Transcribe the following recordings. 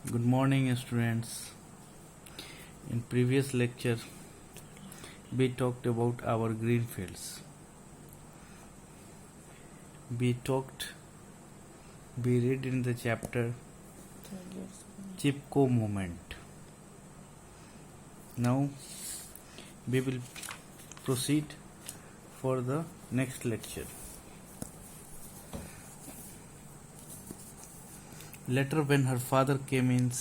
Good morning, students. In previous lecture, we talked about our green fields. We read in the chapter Chipko movement. Now, we will proceed for the next lecture. Later, when her father came in,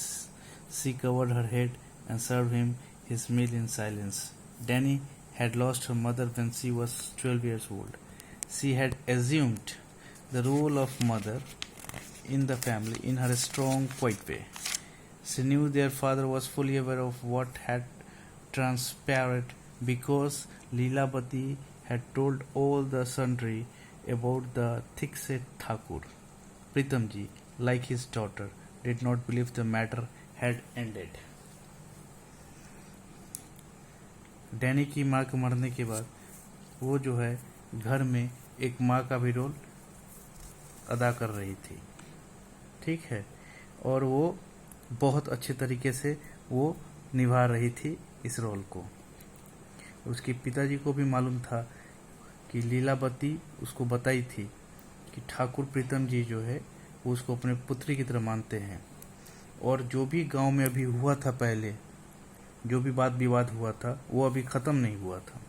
she covered her head and served him his meal in silence. Danny had lost her mother when she was 12 years old. She had assumed the role of mother in the family in her strong, quiet way. She knew their father was fully aware of what had transpired because Leelabati had told all the sundry about the thick-set Thakur. Pritamji, like his daughter, did not believe the matter had ended. Danny की माँ के मरने के बाद वो जो है घर में एक माँ का भी रोल अदा कर रही थी, ठीक है, और वो बहुत अच्छे तरीके से वो निभा रही थी इस रोल को। उसके पिताजी को भी मालूम था कि लीलावती उसको बताई थी कि ठाकुर प्रीतम जी जो है वो उसको अपने पुत्री की तरह मानते हैं, और जो भी गांव में अभी हुआ था पहले, जो भी वाद विवाद हुआ था वो अभी ख़त्म नहीं हुआ था।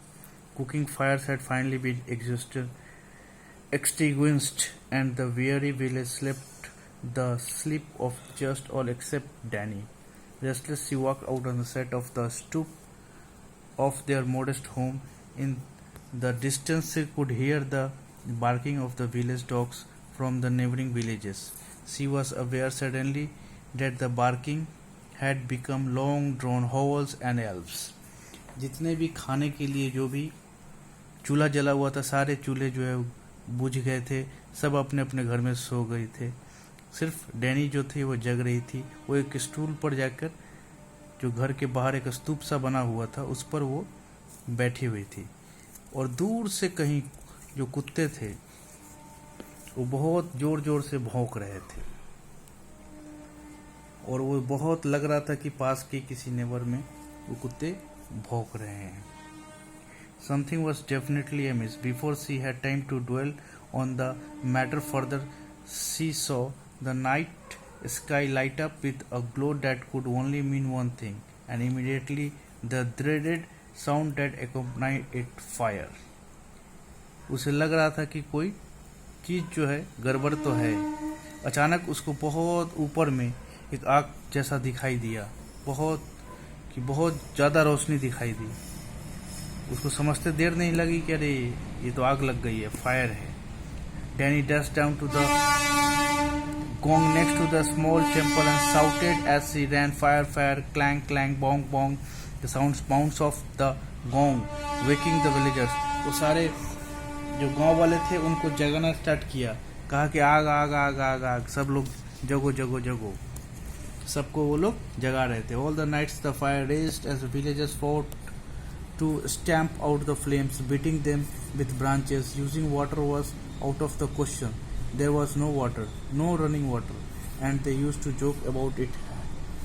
Cooking fires had finally been extinguished and the weary village slept the sleep of just all except Danny. Restless, she walked out on the set of the stoop of their modest home. In the distance, she could hear the barking of the village dogs from the neighboring villages. She was aware suddenly that the barking had become long drawn howls and yelps. जितने भी खाने के लिए जो भी चूल्हा जला हुआ था, सारे चूल्हे जो है बुझ गए थे, सब अपने अपने घर में सो गए थे। सिर्फ डैनी जो थी वो जग रही थी। वो एक स्टूल पर जाकर, जो घर के बाहर एक स्तूप सा बना हुआ था, उस पर वो बैठी हुई थी, और दूर से कहीं जो कुत्ते थे वो बहुत जोर जोर से भौंक रहे थे, और वो बहुत लग रहा था कि पास के किसी नेबर में वो कुत्ते भौंक रहे हैं। Something was definitely amiss. Before she had time to dwell on the matter further, she saw the night sky light up with a glow that could only mean one thing, and immediately the dreaded sound that accompanied it, fire. उसे लग रहा था कि कोई चीज़ जो है गड़बड़ तो है। अचानक उसको बहुत ऊपर में एक आग जैसा दिखाई दिया, बहुत ज़्यादा रोशनी दिखाई दी। उसको समझते देर नहीं लगी कि अरे ये तो आग लग गई है, फायर है। Danny dashed down to the gong next to the small temple and shouted as she ran, fire, fire, clang, clang, bong, bong. The sounds bounce off the gong, waking the villagers. वो सारे जो गांव वाले थे उनको जगाना start किया, कहा कि आग आग आग आग आग, सब लोग जगो जगो जगो, सबको वो लोग जगा रहे थे। All the nights the fire raged as the villagers fought to stamp out the flames, beating them with branches. Using water was out of the question. There was no water, no running water, and they used to joke about it,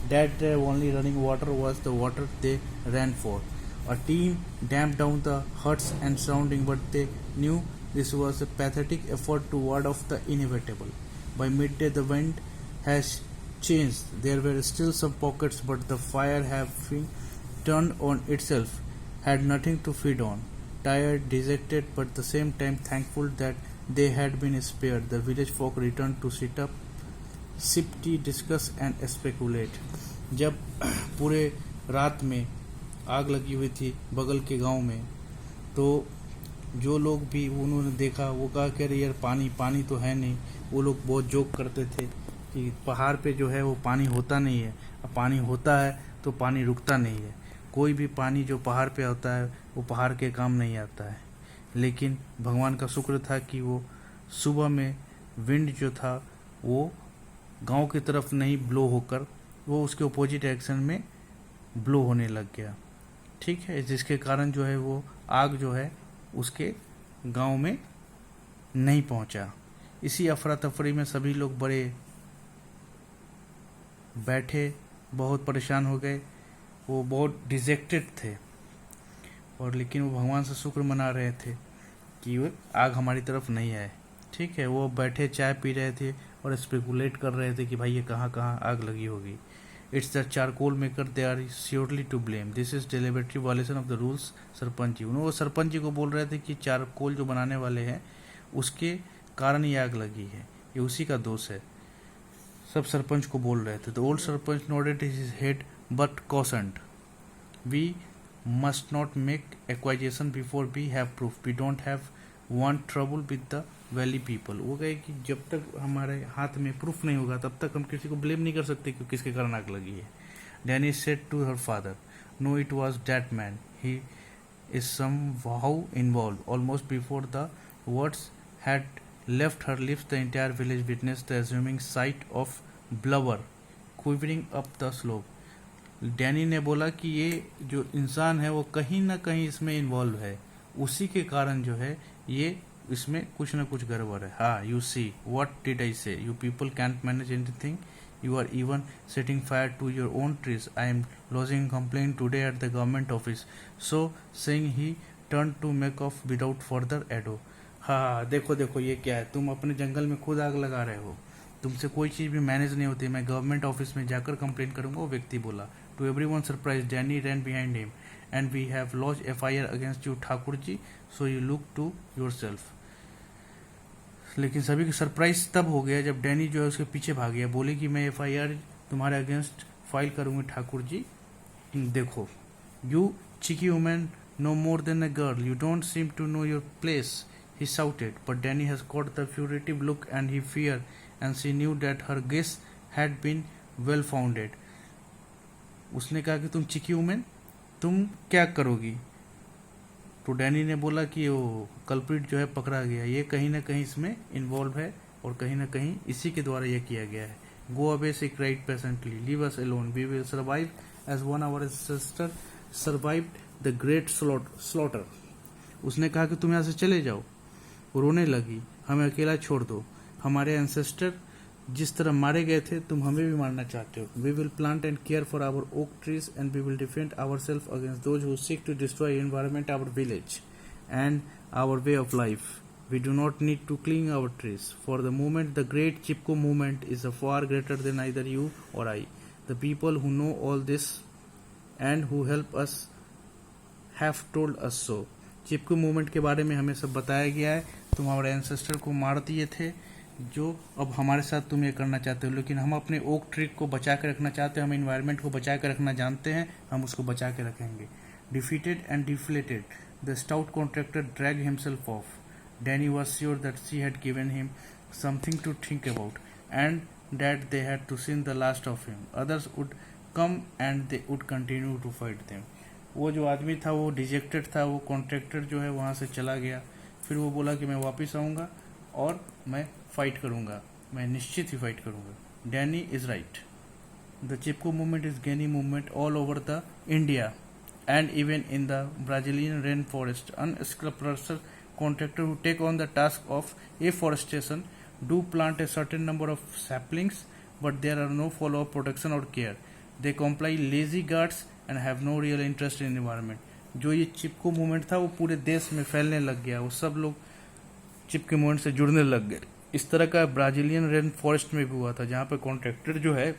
that their only running water was the water they ran for. A team damped down the huts and surrounding, but they knew this was a pathetic effort to ward off the inevitable. By midday the wind has changed. There were still some pockets, but the fire having turned on itself had nothing to feed on. Tired, dejected, but at the same time thankful that they had been spared, the village folk returned to sit up, sip tea, discuss and speculate. जब पूरे रात में आग लगी हुई थी बगल के गांव में, तो जो लोग भी उन्होंने देखा वो कहा कि अरे यार पानी तो है नहीं। वो लोग बहुत जोक करते थे कि पहाड़ पे जो है वो पानी होता नहीं है, अब पानी होता है तो पानी रुकता नहीं है। कोई भी पानी जो पहाड़ पे होता है वो पहाड़ के काम नहीं आता है। लेकिन भगवान का शुक्र था कि वो सुबह में विंड जो था वो गांव की तरफ नहीं ब्लो होकर वो उसके अपोजिट डायरेक्शन में ब्लो होने लग गया, ठीक है, जिसके कारण जो है वो आग जो है उसके गांव में नहीं पहुंचा। इसी अफरा तफरी में सभी लोग बड़े बैठे, बहुत परेशान हो गए, वो बहुत डिजेक्टेड थे, और लेकिन वो भगवान से शुक्र मना रहे थे कि वो आग हमारी तरफ नहीं आए। ठीक है, वो बैठे चाय पी रहे थे और स्पेकुलेट कर रहे थे कि भाई ये कहाँ कहाँ आग लगी होगी। It's the charcoal maker, they are surely to blame, this is deliberatory violation of the rules. Sarpanch ji, वो सरपंच जी को बोल रहे थे कि चारकोल जो बनाने वाले हैं उसके कारण ये आग लगी है, ये उसी का दोष है। सब सरपंच को बोल रहे थे। The old sarpanch nodded his head but cautioned, we must not make accusation before we have proof, we don't have want trouble with the valley people। वो कहे कि जब तक हमारे हाथ में प्रूफ नहीं होगा तब तक हम किसी को ब्लेम नहीं कर सकते कि किसके कारण आग लगी है। Danny said to her father, no, it was that man, he is somehow involved। almost before the words had left her lips the entire village witnessed the assuming sight of blubber quivering up the slope। Danny ने बोला कि ये जो इंसान है वो कहीं ना कहीं इसमें इन्वॉल्व है, उसी के कारण जो है ये इसमें कुछ ना कुछ गड़बड़ है। हाँ, you see what did I say, you people can't manage anything, you are even setting fire to your own trees, I am lodging complaint today at the government office, so saying he turn to make off without further ado. हाँ, देखो देखो ये क्या है, तुम अपने जंगल में खुद आग लगा रहे हो, तुमसे कोई चीज़ भी मैनेज नहीं होती, मैं गवर्नमेंट ऑफिस में जाकर कंप्लेंट करूंगा, वो व्यक्ति बोला। To everyone surprise, Danny ran behind him and we have lodge FIR against you Thakur ji, so you look to yourself. लेकिन सभी को सरप्राइज तब हो गया जब डैनी जो है उसके पीछे भाग गया, बोले कि मैं FIR तुम्हारे अगेंस्ट फाइल करूंगी ठाकुर जी, देखो। You cheeky woman, no more than a girl, you don't seem to know your place, he shouted, but Danny has caught the fugitive look and he feared, and she knew that her guess had been well founded। उसने कहा कि तुम चिकी women, तुम क्या करोगी? तो Danny ने बोला कि वो कल्प्रिट जो है पकड़ा गया, ये कहीं ना कहीं इसमें इन्वॉल्व है और कहीं ना कहीं इसी के द्वारा ये किया गया है। Go away, she cried patiently, leave us alone, we will survive as one our ancestor survived the great slaughter. उसने कहा कि तुम यहाँ से चले जाओ, वो रोने लगी, हमें अकेला छोड़ दो, हमारे एंसेस्टर जिस तरह मारे गए थे तुम हमें भी मारना चाहते हो। We will plant and care for our oak trees and we will defend our self against those who seek to destroy environment, our village and our way of life. We do not need to cling our trees. For the moment, the great Chipko movement is far greater than either you or I. The people who know all this and who help us have told us so. Chipko movement के बारे में हमें सब बताया गया है। तुम हमारे एंसेस्टर को मार दिए थे, जो अब हमारे साथ तुम ये करना चाहते हो, लेकिन हम अपने ओक ट्री को बचा के रखना चाहते हैं, हम इन्वायरमेंट को बचा के रखना जानते हैं, हम उसको बचा के रखेंगे। Defeated and deflated, the stout contractor dragged himself off. Danny was sure that she had given him something to think about and that they had to see the last of him. Others would come and they would continue to fight them. वो जो आदमी था वो dejected था, वो contractor जो है वहाँ से चला गया, फिर वो बोला कि मैं वापस आऊँगा और मैं फाइट करूँगा, मैं निश्चित ही फाइट करूँगा। Danny is right, the Chipko movement is gaining movement all over the India and even in the Brazilian rainforest. Unscrupulous contractors who take on the task of afforestation do plant a certain number of saplings, but there are no follow-up protection or care. They comply lazy guards and have no real interest in environment. जो ये चिपको movement था वो पूरे देश में फैलने लग गया, वो सब लोग चिपको मूवमेंट से जुड़ने लग गए। इस तरह का ब्राजीलियन रेन फॉरेस्ट में भी हुआ था, जहाँ पे कॉन्ट्रैक्टर जो है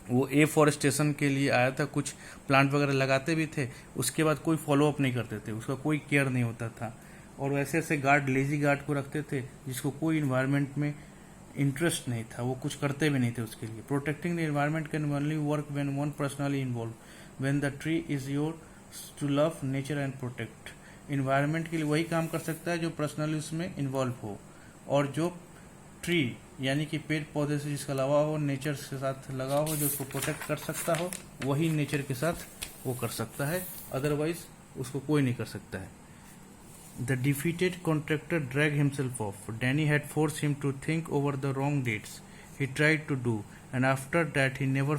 वो एफॉरेस्टेशन के लिए आया था, कुछ प्लांट वगैरह लगाते भी थे, उसके बाद कोई फॉलोअप नहीं करते थे, उसका कोई केयर नहीं होता था, और वैसे ऐसे गार्ड, लेजी गार्ड को रखते थे जिसको कोई इन्वायरमेंट में इंटरेस्ट नहीं था, वो कुछ करते भी नहीं थे उसके लिए। Protecting the environment can only work when one personally involve, when the tree is your to love nature and protect. Environment के लिए वही काम कर सकता है जो पर्सनली उसमें इन्वॉल्व हो, और जो ट्री यानी कि पेड़ पौधे से जिसका लगाव हो, नेचर के साथ लगाव हो, जो उसको प्रोटेक्ट कर सकता हो, वही नेचर के साथ वो कर सकता है, अदरवाइज उसको कोई नहीं कर सकता है। The defeated contractor drag himself off, Danny had force him to think over the wrong deeds he tried to do, and after that he never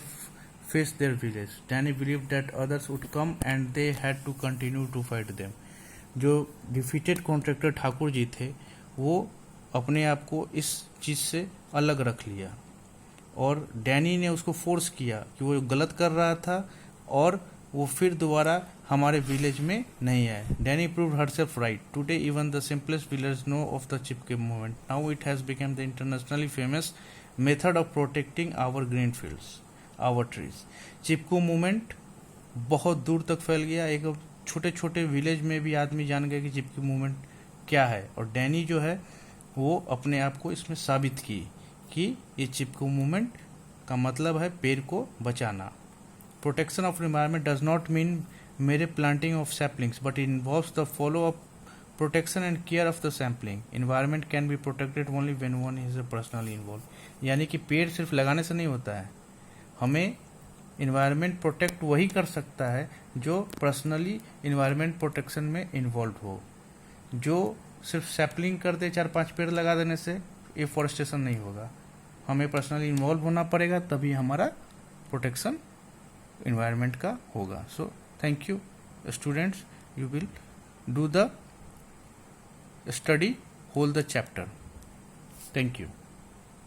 face their village. Danny believe that others would come and they had to continue to fight them. जो defeated contractor Thakur ji थे वो अपने आप को इस चीज़ से अलग रख लिया, और डैनी ने उसको फोर्स किया कि वो गलत कर रहा था और वो फिर दोबारा हमारे विलेज में नहीं आए. Danny proved herself right. Today even the simplest villagers know of the चिपके movement. Now it has become the internationally famous method of protecting our green fields, our trees. Chipko movement बहुत दूर तक फैल गया. एक छोटे छोटे विलेज में भी आदमी जान गए कि चिपकी मूवमेंट क्या है, और डैनी जो है वो अपने आप को इसमें साबित की कि ये चिपको मूवमेंट का मतलब है पेड़ को बचाना. Protection of environment does not mean mere planting of saplings, but it involves the follow-up protection and care of the sapling. Environment can be protected only when one is personally involved. यानी कि पेड़ सिर्फ लगाने से नहीं होता है, हमें इन्वायरमेंट प्रोटेक्ट वही कर सकता है जो पर्सनली इन्वायरमेंट प्रोटेक्शन में इन्वॉल्व हो. जो सिर्फ सैपलिंग कर दे, 4-5 पेड़ लगा देने से एफॉरेस्टेशन नहीं होगा. हमें पर्सनली इन्वॉल्व होना पड़ेगा, तभी हमारा प्रोटेक्शन environment का होगा. So thank you students, you will do the study whole the chapter. Thank you.